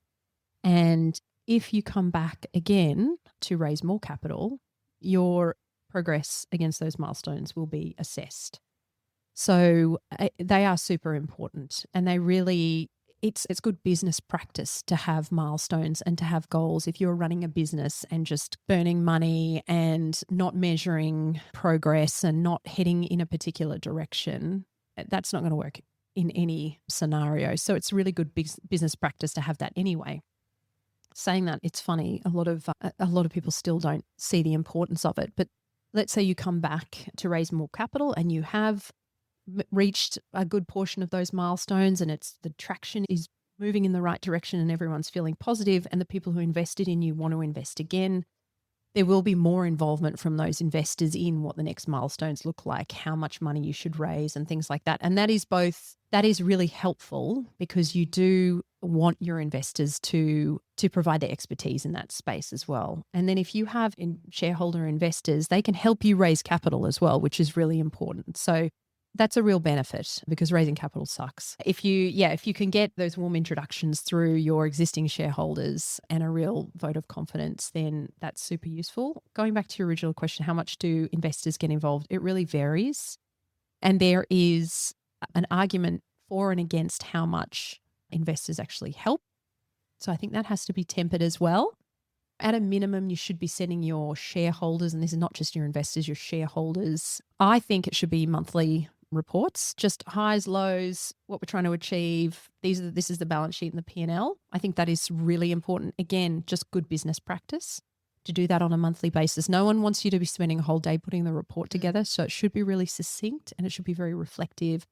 And if you come back again to raise more capital, your progress against those milestones will be assessed. So they are super important, and they really, it's good business practice to have milestones and to have goals. If you're running a business and just burning money and not measuring progress and not heading in a particular direction, that's not going to work in any scenario. So it's really good business practice to have that anyway. Saying that, it's funny, a lot of people still don't see the importance of it. But let's say you come back to raise more capital and you have reached a good portion of those milestones, and the traction is moving in the right direction and everyone's feeling positive, and the people who invested in you want to invest again. There will be more involvement from those investors in what the next milestones look like, how much money you should raise and things like that. And that is really helpful because you do want your investors to provide their expertise in that space as well. And then if you have shareholder investors, they can help you raise capital as well, which is really important. So that's a real benefit because raising capital sucks. If you can get those warm introductions through your existing shareholders and a real vote of confidence, then that's super useful. Going back to your original question, how much do investors get involved? It really varies. And there is an argument for and against how much investors actually help. So I think that has to be tempered as well. At a minimum, you should be sending your shareholders, and this is not just your investors, your shareholders. I think it should be monthly reports, just highs, lows, what we're trying to achieve. This is the balance sheet and the P&L. I think that is really important. Again, just good business practice to do that on a monthly basis. No one wants you to be spending a whole day putting the report together. So it should be really succinct and it should be very reflective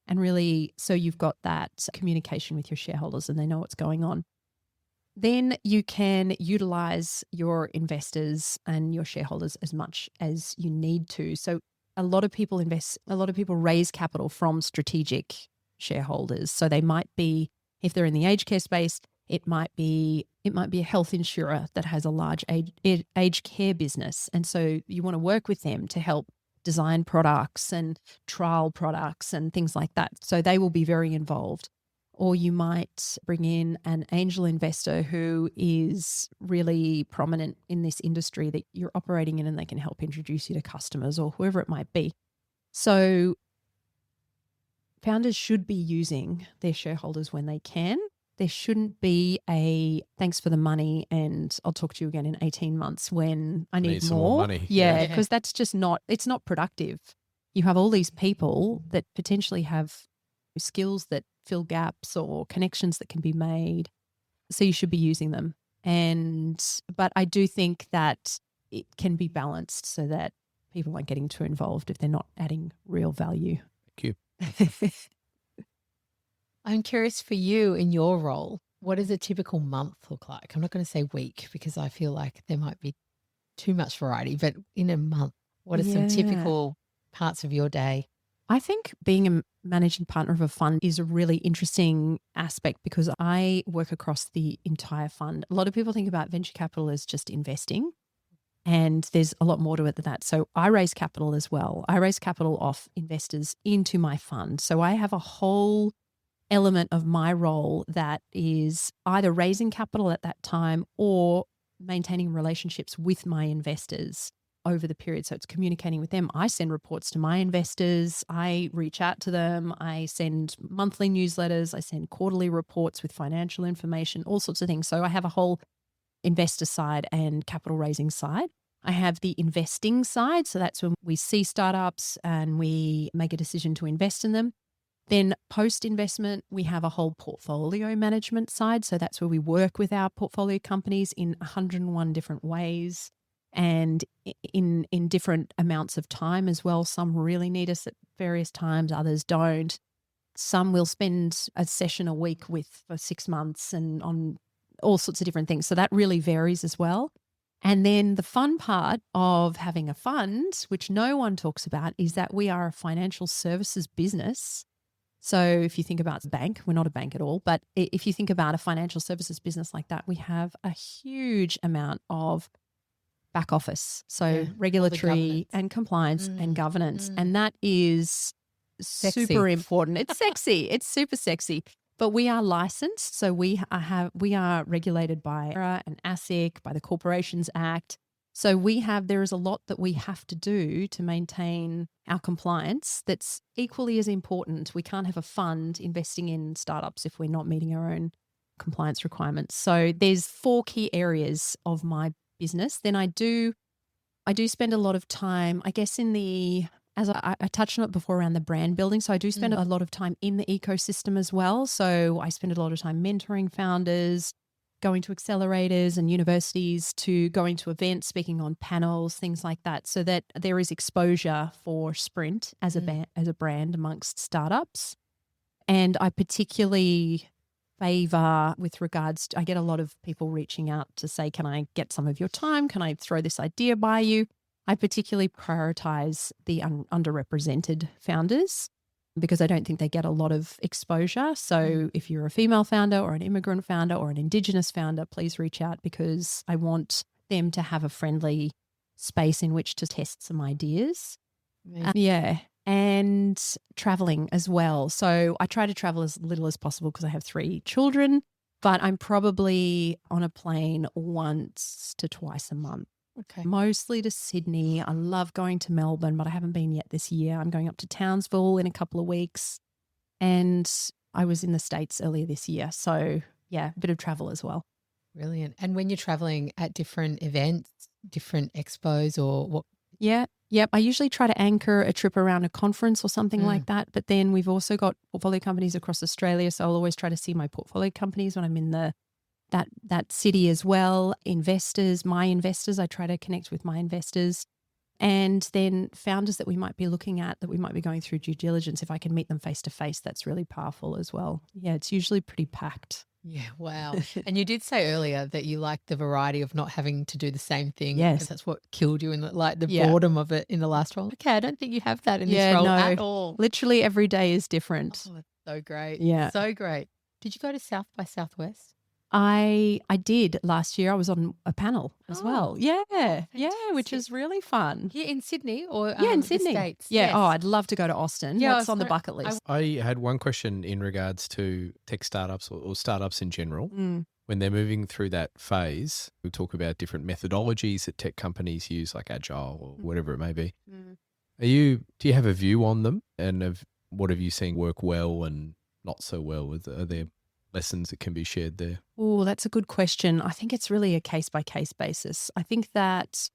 and really so you've got that communication with your shareholders and they know what's going on. Then you can utilize your investors and your shareholders as much as you need to. So a lot of people raise capital from strategic shareholders. So they might be, if they're in the aged care space, It might be a health insurer that has a large aged care business. And so you want to work with them to help design products and trial products and things like that. So they will be very involved. Or you might bring in an angel investor who is really prominent in this industry that you're operating in, and they can help introduce you to customers or whoever it might be. So founders should be using their shareholders when they can. There shouldn't be a thanks for the money and I'll talk to you again in 18 months when I need some more more. money. Yeah, because that's just it's not productive. You have all these people that potentially have skills that fill gaps or connections that can be made. So you should be using them. But I do think that it can be balanced so that people aren't getting too involved if they're not adding real value. Thank you. I'm curious for you in your role, what does a typical month look like? I'm not going to say week because I feel like there might be too much variety, but in a month, what are some typical parts of your day? I think being a managing partner of a fund is a really interesting aspect because I work across the entire fund. A lot of people think about venture capital as just investing, and there's a lot more to it than that. So I raise capital as well. I raise capital off investors into my fund. So I have a whole element of my role that is either raising capital at that time or maintaining relationships with my investors over the period. So it's communicating with them. I send reports to my investors. I reach out to them. I send monthly newsletters. I send quarterly reports with financial information, all sorts of things. So I have a whole investor side and capital raising side. I have the investing side. So that's when we see startups and we make a decision to invest in them. Then post-investment, we have a whole portfolio management side. So that's where we work with our portfolio companies in 101 different ways and in different amounts of time as well. Some really need us at various times, others don't. Some will spend a session a week with for 6 months and on all sorts of different things. So that really varies as well. And then the fun part of having a fund, which no one talks about, is that we are a financial services business. So if you think about the bank, we're not a bank at all, but if you think about a financial services business like that, we have a huge amount of back office. So regulatory and compliance and governance. And that is super important. It's sexy. It's super sexy. But we are licensed. So we are regulated by ARA and ASIC, by the Corporations Act. So there is a lot that we have to do to maintain our compliance that's equally as important. We can't have a fund investing in startups if we're not meeting our own compliance requirements. So there's 4 key areas of my business. Then I do spend a lot of time, I guess, as I touched on it before around the brand building. So I do spend a lot of time in the ecosystem as well. So I spend a lot of time mentoring founders, going to accelerators and universities, to going to events, speaking on panels, things like that, so that there is exposure for Sprint as a brand amongst startups. And I particularly favor with regards to, I get a lot of people reaching out to say, can I get some of your time? Can I throw this idea by you? I particularly prioritize the underrepresented founders because I don't think they get a lot of exposure. So if you're a female founder or an immigrant founder or an Indigenous founder, please reach out because I want them to have a friendly space in which to test some ideas. And traveling as well. So I try to travel as little as possible because I have 3 children, but I'm probably on a plane once to twice a month. Okay. Mostly to Sydney. I love going to Melbourne, but I haven't been yet this year. I'm going up to Townsville in a couple of weeks. And I was in the States earlier this year. So yeah, a bit of travel as well. Brilliant. And when you're traveling at different events, different expos or what? Yep. I usually try to anchor a trip around a conference or something like that. But then we've also got portfolio companies across Australia. So I'll always try to see my portfolio companies when I'm in that city as well. My investors, I try to connect with my investors. And then founders that we might be looking at, that we might be going through due diligence, if I can meet them face to face, that's really powerful as well. Yeah, it's usually pretty packed. Yeah, wow. And you did say earlier that you like the variety of not having to do the same thing. Yes. That's what killed you in the boredom of it in the last role. Okay, I don't think you have that in this role at all. Literally every day is different. Oh, that's so great. Yeah. So great. Did you go to South by Southwest? I did last year. I was on a panel as well. Oh, Yeah, which fantastic. is really fun. Here in Sydney or Yeah, in the Sydney. States? Yeah. Yes. Oh, I'd love to go to Austin. Yeah, I What's was on the gonna- bucket list? I had one question in regards to tech startups or startups in general. Mm. When they're moving through that phase, we talk about different methodologies that tech companies use, like agile or whatever it may be. Mm. Do you have a view on them, and what have you seen work well and not so well? Are there lessons that can be shared there? Oh, that's a good question. I think it's really a case by case basis. I think that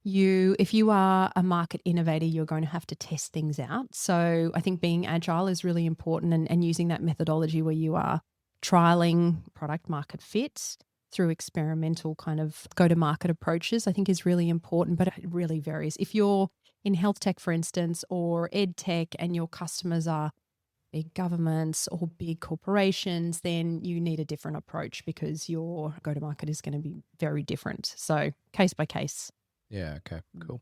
if you are a market innovator, you're going to have to test things out. So I think being agile is really important, and using that methodology where you are trialing product market fit through experimental kind of go-to-market approaches, I think is really important, but it really varies. If you're in health tech, for instance, or ed tech, and your customers are big governments or big corporations, then you need a different approach because your go-to-market is going to be very different. So case by case. Yeah, okay, cool.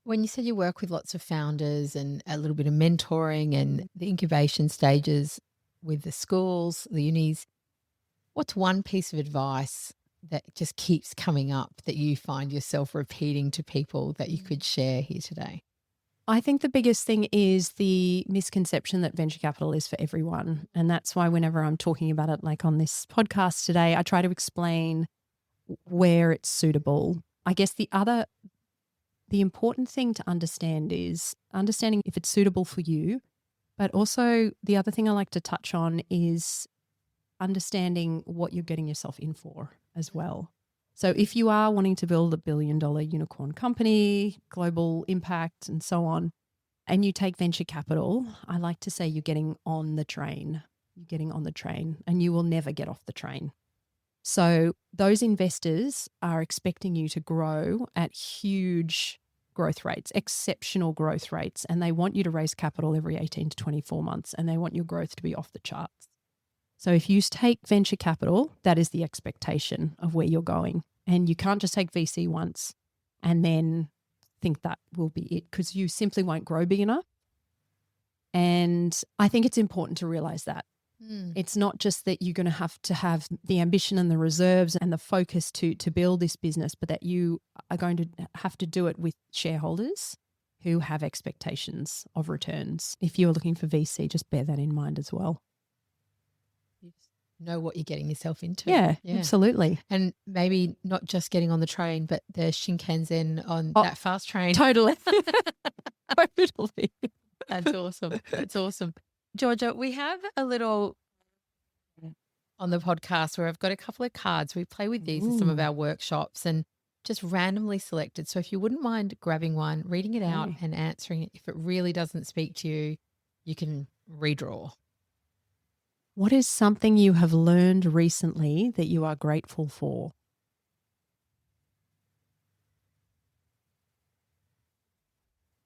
When you said you work with lots of founders and a little bit of mentoring and the incubation stages with the schools, the unis, what's one piece of advice that just keeps coming up that you find yourself repeating to people that you could share here today? I think the biggest thing is the misconception that venture capital is for everyone. And that's why whenever I'm talking about it, like on this podcast today, I try to explain where it's suitable. I guess the important thing to understand is understanding if it's suitable for you. But also the other thing I like to touch on is understanding what you're getting yourself in for as well. So if you are wanting to build $1 billion unicorn company, global impact and so on, and you take venture capital, I like to say you're getting on the train. You're getting on the train and you will never get off the train. So those investors are expecting you to grow at huge growth rates, exceptional growth rates, and they want you to raise capital every 18 to 24 months, and they want your growth to be off the charts. So if you take venture capital, that is the expectation of where you're going. And you can't just take VC once and then think that will be it, because you simply won't grow big enough. And I think it's important to realize that. It's not just that you're going to have the ambition and the reserves and the focus to build this business, but that you are going to have to do it with shareholders who have expectations of returns. If you're looking for VC, just bear that in mind as well. You just know what you're getting yourself into. Yeah, absolutely. And maybe not just getting on the train, but the Shinkansen on that fast train. Totally. Totally. That's awesome. That's awesome. Georgia, we have a little on the podcast where I've got a couple of cards. We play with these in some of our workshops and just randomly selected. So if you wouldn't mind grabbing one, reading it out and answering it, if it really doesn't speak to you, you can redraw. What is something you have learned recently that you are grateful for?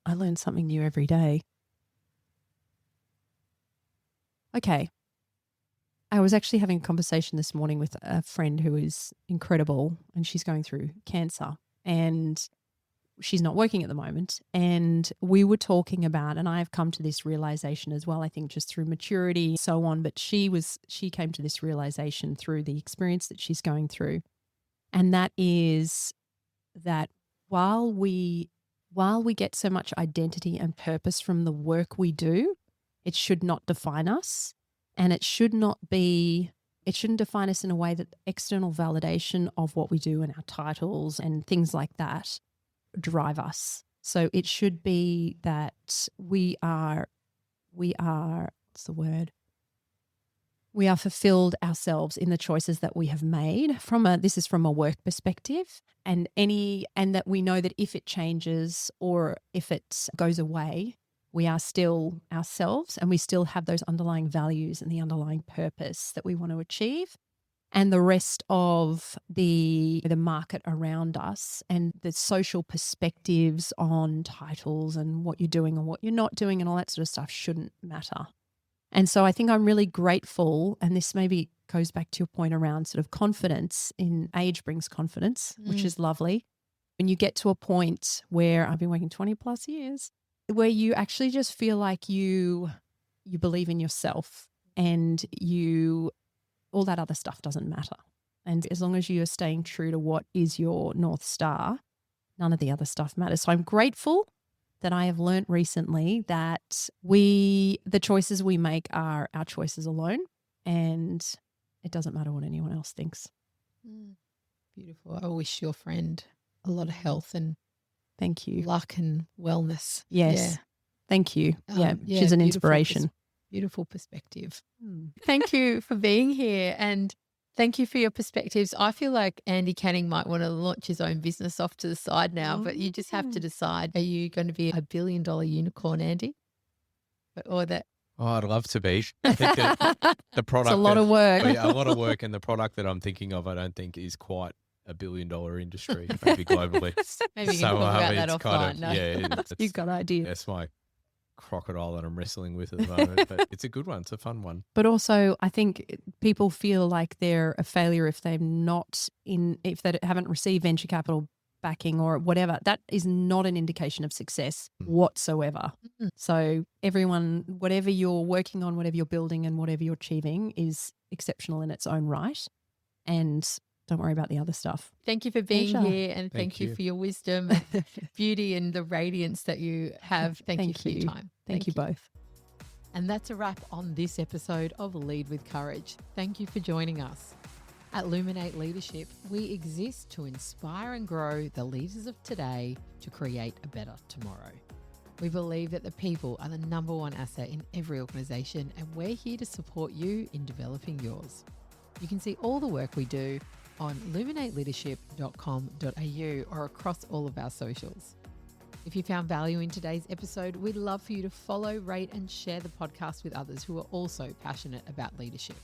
I learn something new every day. Okay. I was actually having a conversation this morning with a friend who is incredible, and she's going through cancer and she's not working at the moment. And we were talking about, and I have come to this realization as well, I think just through maturity and so on, but she came to this realization through the experience that she's going through. And that is that while we get so much identity and purpose from the work we do, it should not define us. And it shouldn't define us in a way that external validation of what we do and our titles and things like that drive us. So it should be that we are, what's the word? We are fulfilled ourselves in the choices that we have made this is from a work perspective, and that we know that if it changes or if it goes away, we are still ourselves and we still have those underlying values and the underlying purpose that we want to achieve. And the rest of the market around us and the social perspectives on titles and what you're doing and what you're not doing and all that sort of stuff shouldn't matter. And so I think I'm really grateful, and this maybe goes back to your point around sort of confidence. In age brings confidence, which is lovely. When you get to a point where I've been working 20 plus years, where you actually just feel like you believe in yourself and you all that other stuff doesn't matter. And as long as you're staying true to what is your North Star, none of the other stuff matters. So I'm grateful that I have learnt recently that the choices we make are our choices alone, and it doesn't matter what anyone else thinks. Beautiful. I wish your friend a lot of health and Thank you. luck and wellness. Yes. Thank you. Yeah. She's an inspiration. Beautiful perspective. Thank you for being here, and thank you for your perspectives. I feel like Andy Canning might want to launch his own business off to the side now, but you just have to decide, are you going to be $1 billion unicorn, Andy? Or that? Oh, I'd love to be. I think that the product. It's a lot of work. A lot of work, and the product that I'm thinking of, I don't think is quite $1 billion industry, maybe globally. Maybe you can talk about that offline. You've got ideas. That's my crocodile that I'm wrestling with at the moment, but it's a good one. It's a fun one. But also, I think people feel like they're a failure if they haven't received venture capital backing or whatever. That is not an indication of success whatsoever. So everyone, whatever you're working on, whatever you're building and whatever you're achieving is exceptional in its own right. And don't worry about the other stuff. Thank you for being here, and thank you for your wisdom, and beauty, and the radiance that you have. Thank you for your time. Thank you both. And that's a wrap on this episode of Lead with Courage. Thank you for joining us. At Luminate Leadership, we exist to inspire and grow the leaders of today to create a better tomorrow. We believe that the people are the number one asset in every organisation, and we're here to support you in developing yours. You can see all the work we do on luminateleadership.com.au or across all of our socials. If you found value in today's episode, we'd love for you to follow, rate and share the podcast with others who are also passionate about leadership.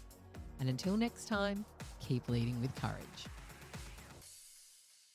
And until next time, keep leading with courage.